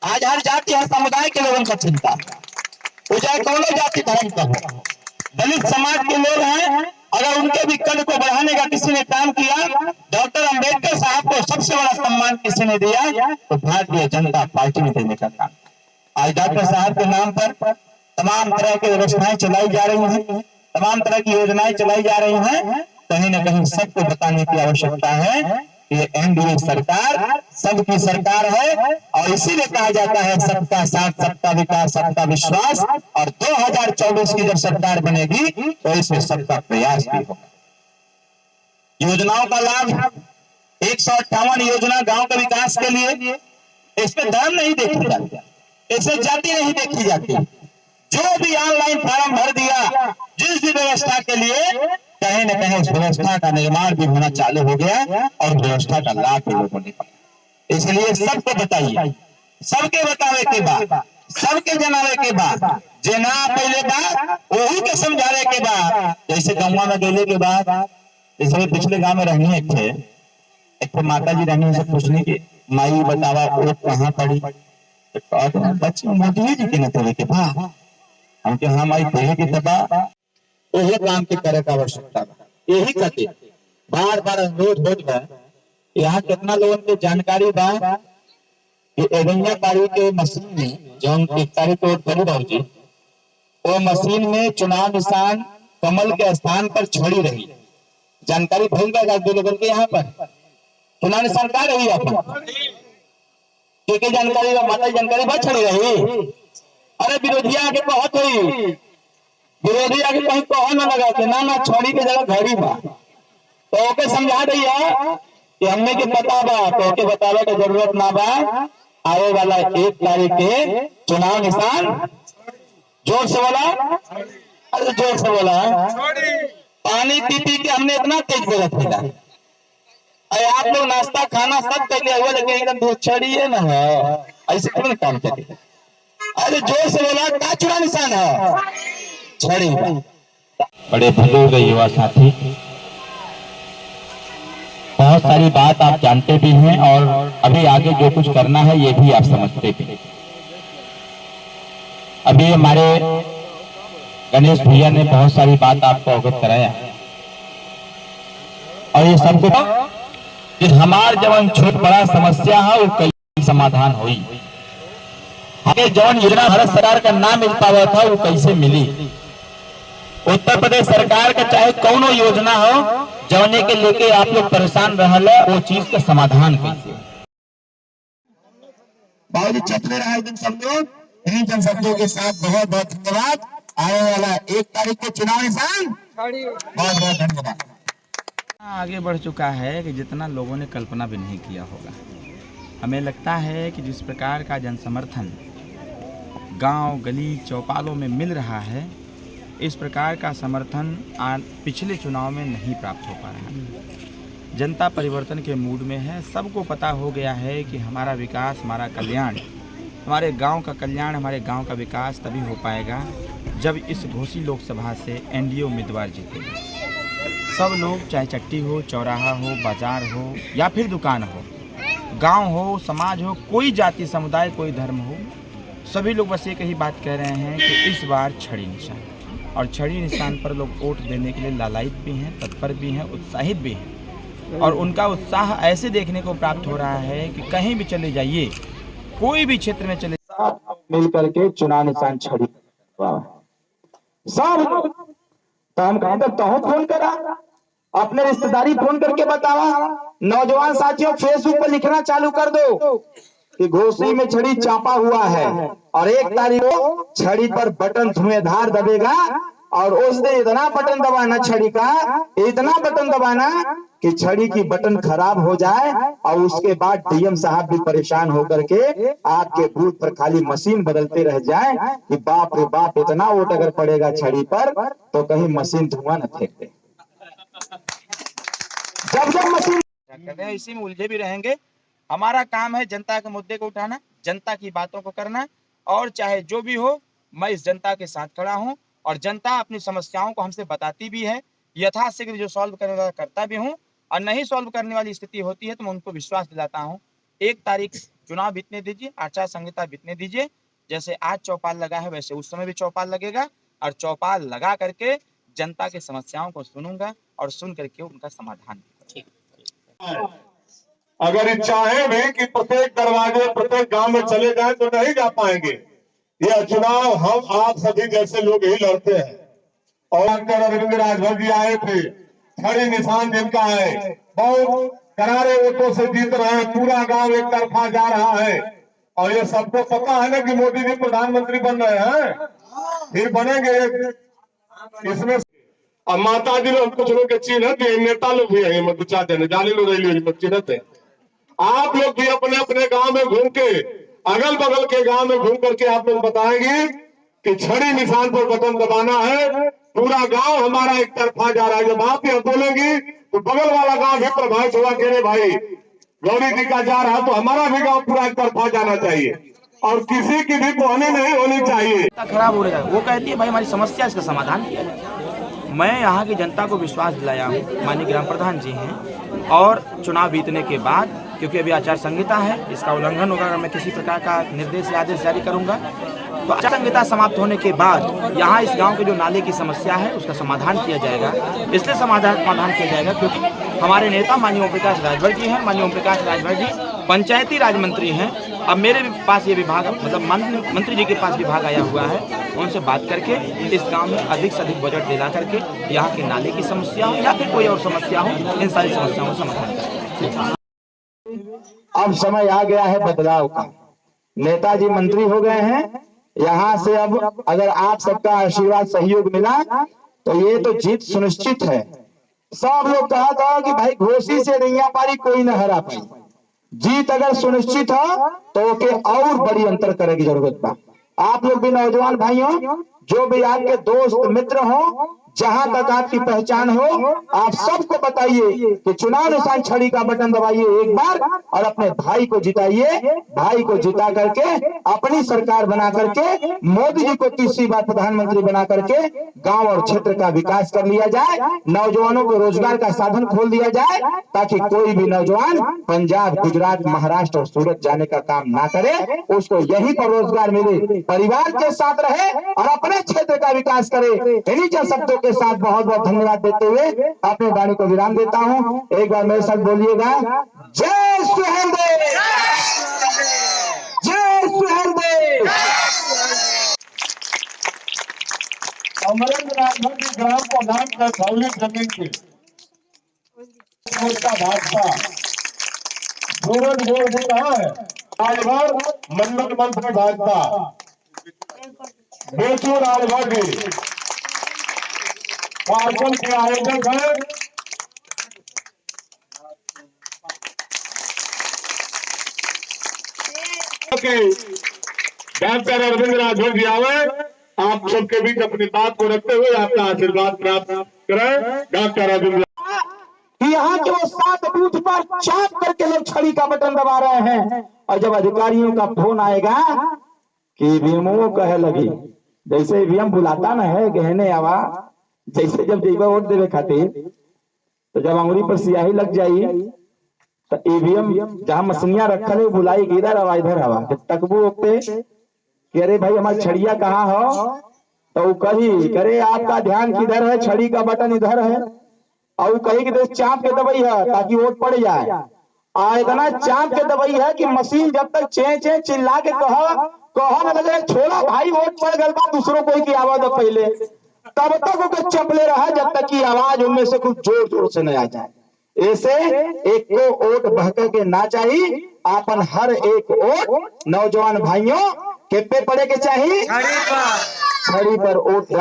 आज हर जाति हर समुदाय के लोगों का चिंता है, वो चाहे कौन जाति धर्म का हो। दलित समाज के लोग हैं, अगर उनके भी कद को बढ़ाने का किसी ने काम किया, डॉक्टर अंबेडकर साहब को सबसे बड़ा सम्मान किसी ने दिया तो भारतीय जनता पार्टी ने देने का काम। आज डॉक्टर साहब के नाम पर तमाम तरह की व्यवस्थाएं चलाई जा रही हैं, तमाम तरह की योजनाएं चलाई जा रही हैं। कहीं न कहीं सबको बताने की आवश्यकता है कि एनडीए सरकार सबकी सरकार है और इसीलिए कहा जाता है सबका साथ, सबका विकास, सबका विश्वास। और 2024 की जब सरकार बनेगी तो इसमें सबका प्रयास भी होगा। योजनाओं का लाभ 158 योजना गांव के विकास के लिए, इसमें धर्म नहीं देखी जाती, इसमें जाति नहीं देखी जाती। जो भी ऑनलाइन फॉर्म भर दिया, जिस भी व्यवस्था के लिए, कहीं न कहीं उस व्यवस्था का निर्माण भी होना चालू हो गया और व्यवस्था का लाभ भी लोगों ने पाया। इसलिए सबको बताइए, सबके बतावे के बाद, सबके जनावे के बाद, जेना पहले बात वही के समझावे के बाद। जैसे गाँव में गेले के बाद, जैसे पिछले गांव में रहनी एक माता जी रहनी से पूछने की माई बतावा वो कहाँ पड़ी, बच्चे मोदी जी के नतीजे के बाद हमके हाँ माई पढ़े के तबा वही काम के करे का आवश्यकता बा। यही कहते बार बार अनुरोध होत बा। यहाँ कितना लोगों के जानकारी बा कि एगैया पारी के मशीन में जो 1 तारीख को करी बाबूजी, वो मशीन में चुनाव निशान कमल के स्थान पर छड़ी रही। जानकारी भूल गया दो लोगों के यहाँ पर चुनाव निशान का रही अपन के जानकारी माता जानकारी बहुत छड़ी रही। अरे विरोधिया आगे बहुत हुई, विरोधी आगे कहीं कहो न लगा के ना छोड़ी के जगह घड़ी बा, तो ओके समझा दैया कि हमने के पता बा, तो ओके बतावे के जरूरत ना बा। आने वाला 1 तारीख के चुनाव निशान, जोर से बोला, अरे जोर से बोला, पानी पी पी के हमने इतना तेज बोला था। अरे आप लोग नाश्ता खाना सब कर लिया हुआ, लेकिन एकदम दूध छड़िए ना है, ऐसे कौन काम करे। अरे जोर से बोला, क्या चुनाव निशान है? छड़ी। बड़े बुजुर्ग युवा साथी, बहुत सारी बात आप जानते भी हैं और अभी आगे जो कुछ करना है ये भी आप समझते भी हैं। अभी हमारे गणेश भैया ने बहुत सारी बात आपको अवगत कराया और ये सबको कि हमार जवन छोट बड़ा समस्या है वो कैसे समाधान हुई, आगे जवन योजना भारत सरकार का नाम मिल पावा था वो कैसे मिली। उत्तर प्रदेश सरकार का चाहे कौनो योजना हो जवने के लेके आप लोग परेशान रहले, वो चीज का समाधान कैसे। बाबूजी चतरे रहे दिन सब लोग, इन जन शब्दों के साथ बहुत बहुत धन्यवाद। आने वाला 1 तारीख के चुनाव निशान, बहुत बहुत धन्यवाद। आगे बढ़ चुका है कि जितना लोगों ने कल्पना भी नहीं किया होगा। हमें लगता है कि जिस प्रकार का जन समर्थन गांव गली चौपालों में मिल रहा है, इस प्रकार का समर्थन पिछले चुनाव में नहीं प्राप्त हो पा रहा है। जनता परिवर्तन के मूड में है। सबको पता हो गया है कि हमारा विकास, हमारा कल्याण, हमारे गांव का कल्याण, हमारे गांव का विकास तभी हो पाएगा जब इस घोसी लोकसभा से एनडीए उम्मीदवार जीतेगा। सब लोग, चाहे चट्टी हो, चौराहा हो, बाजार हो या फिर दुकान हो, गांव हो, समाज हो, कोई जाति समुदाय, कोई धर्म हो, सभी लोग बस एक ही बात कह रहे हैं कि इस बार छड़ी निशान। और छड़ी निशान पर लोग वोट देने के लिए लालायित भी हैं, तत्पर भी हैं, उत्साहित भी हैं। और उनका उत्साह ऐसे देखने को प्राप्त हो रहा है कि कहीं भी चले जाइए, कोई भी क्षेत्र में चले, मिल करके चुनाव निशान छड़ी सब। तो हम कहें तो फोन करा, अपने रिश्तेदारी फोन करके बतावा। नौजवान साथियों, फेसबुक पर लिखना चालू कर दो कि घोसी में छड़ी चापा हुआ है और 1 तारीख को छड़ी पर बटन धुएंधार दबेगा। और उस दिन इतना बटन दबाना छड़ी का, इतना बटन दबाना कि छड़ी की बटन खराब हो जाए और उसके बाद डीएम साहब भी परेशान होकर के आपके बूथ पर खाली मशीन बदलते रह जाए कि बाप रे बाप, इतना वोट अगर पड़ेगा छड़ी पर तो कहीं मशीन धुआं न फेंक दे। जब मशीन, इसी में उलझे भी रहेंगे। हमारा काम है जनता के मुद्दे को उठाना, जनता की बातों को करना, और चाहे जो भी हो मैं इस जनता के साथ खड़ा हूं और जनता अपनी समस्याओं को हमसे बताती भी है। यथाशीघ्र जो सॉल्व करने वाला करता भी हूं, और नहीं सॉल्व करने वाली स्थिति होती है तो मैं उनको विश्वास दिलाता हूं 1 तारीख चुनाव बीतने दीजिए, आचार संहिता बीतने दीजिए। जैसे आज चौपाल लगा है वैसे उस समय भी चौपाल लगेगा, और चौपाल लगा करके जनता की समस्याओं को सुनूंगा और सुन करके उनका समाधान करूंगा। अगर चाहे भी कि प्रत्येक दरवाजे प्रत्येक गांव में चले जाएं तो नहीं जा पाएंगे। यह चुनाव हम आप सभी जैसे लोग ही लड़ते हैं। और डॉक्टर अरविंद राजभर जी आए थे, खड़े निशान जिनका है, बहुत करारे वोटों से जीत रहे हैं, पूरा गांव एक तरफा जा रहा है। और ये सबको पता है ना कि मोदी जी प्रधानमंत्री बन रहे हैं, फिर बनेंगे। इसमें अब माता जी लोग कुछ लोग के चिन्ह नेता लोग भी है, मत चाहते हैं जाली लोग रही चिन्ह थे। आप लोग भी अपने अपने गांव में घूम के, अगल बगल के गांव में घूम करके आप लोग बताएंगे कि छड़ी निशान पर बटन दबाना है, पूरा गांव हमारा एक तरफा जा रहा है। जब आप यह बोलेंगी तो बगल वाला गांव भी प्रभावित होगा कि अरे भाई गौरी जी का जा रहा तो हमारा भी गांव पूरा एक तरफा जाना चाहिए, और किसी की भी बहनी नहीं होनी चाहिए। खराब हो रहा है, वो कहती है भाई हमारी समस्या इसका समाधान किया जाए। मैं यहाँ की जनता को विश्वास दिलाया हूँ, माननीय ग्राम प्रधान जी हैं, और चुनाव बीतने के बाद, क्योंकि अभी आचार संहिता है, इसका उल्लंघन होगा अगर मैं किसी प्रकार का निर्देश या आदेश जारी करूँगा, तो आचार संहिता समाप्त होने के बाद यहाँ इस गांव के जो नाले की समस्या है उसका समाधान किया जाएगा। इसलिए समाधान किया जाएगा क्योंकि हमारे नेता माननीय ओम प्रकाश राजभर जी हैं। माननीय ओम प्रकाश राजभर जी पंचायती राज मंत्री हैं। अब मेरे पास ये विभाग, मतलब मंत्री जी के पास विभाग आया हुआ है, उनसे बात करके इस गांव में अधिक से अधिक बजट दिला करके यहाँ के नाले की समस्या हो या फिर कोई और समस्या हो, इन सारी समस्याओं का समाधान करें। अब समय आ गया है बदलाव का। नेताजी मंत्री हो गए हैं, यहाँ से अब अगर आप सबका आशीर्वाद सहयोग मिला तो ये तो जीत सुनिश्चित है। सब लोग कहा था कि भाई घोसी से नैया पारी कोई न हरा पाई। जीत अगर सुनिश्चित हो तो ओके और बड़ी अंतर करने की जरूरत बा। आप लोग भी नौजवान भाइयों, जो भी आपके दोस्त मित्र हो, जहां तक आपकी पहचान हो, आप सबको बताइए कि चुनाव निशान छड़ी का बटन दबाइए एक बार और अपने भाई को जिताइए। भाई को जिता करके अपनी सरकार बना करके मोदी जी को तीसरी बार प्रधानमंत्री बना करके गांव और क्षेत्र का विकास कर लिया जाए, नौजवानों को रोजगार का साधन खोल दिया जाए, ताकि कोई भी नौजवान पंजाब, गुजरात, महाराष्ट्र और सूरत जाने का काम ना करे, उसको यहीं पर रोजगार मिले, परिवार के साथ रहे और अपने क्षेत्र का विकास करे। इन्हीं के शब्दों के साथ बहुत बहुत धन्यवाद देते हुए अपने वाणी को विराम देता हूं। एक बार मेरे साथ बोलिएगा, जय सुहेलदेव, जय सुहेलदेव। अमरेंद्र राजभर जी ग्राम प्रधान कसौली जमीन के भाजपा सूरज बोर्ड हो रहा है। राजभर मंडल मंत्री भाजपा बेचू राजभर जी कार्यक्रम के आयोजक है। डॉक्टर अरविंद राजभर जी आवे, आप सबके बीच अपनी बात को रखते हुए आपका आशीर्वाद प्राप्त करें। डॉक्टर अरविंद यहाँ के वो 7 बूथ पर चाप करके लोग छड़ी का बटन दबा रहे हैं, और जब अधिकारियों का फोन आएगा कि ईवीएम कहे लगी, जैसे ईवीएम बुलाता ना है गहने आवा, जैसे जब जेबा वोट देवे खातिर तो जब अंगुली पर स्याही लग जाई तो ईवीएम जहां मशीनिया रखल है बुलाई इधर आवा इधर आवा। जब तकबू होते कि अरे भाई हमारी छड़िया कहाँ हो, तो वो कही करे आपका ध्यान किधर है, छड़ी का बटन इधर है, और वो कही कि चाप के दबाई है ताकि वोट पड़ जाए। इतना चाप के दबाई है कि मशीन जब तक चे चे चिल्ला के कहा न लगे छोड़ा भाई वोट पड़ गल बा, दूसरों कोई की आवाज पहले, तब तक वो चपले रहा जब तक की आवाज उनमें से कुछ जोर जोर से न आ जाए। ऐसे एक को वोट बहके के ना चाहिए, अपन हर एक वोट नौजवान भाइयों के पे पड़े के चाहिए, छड़ी पर वोट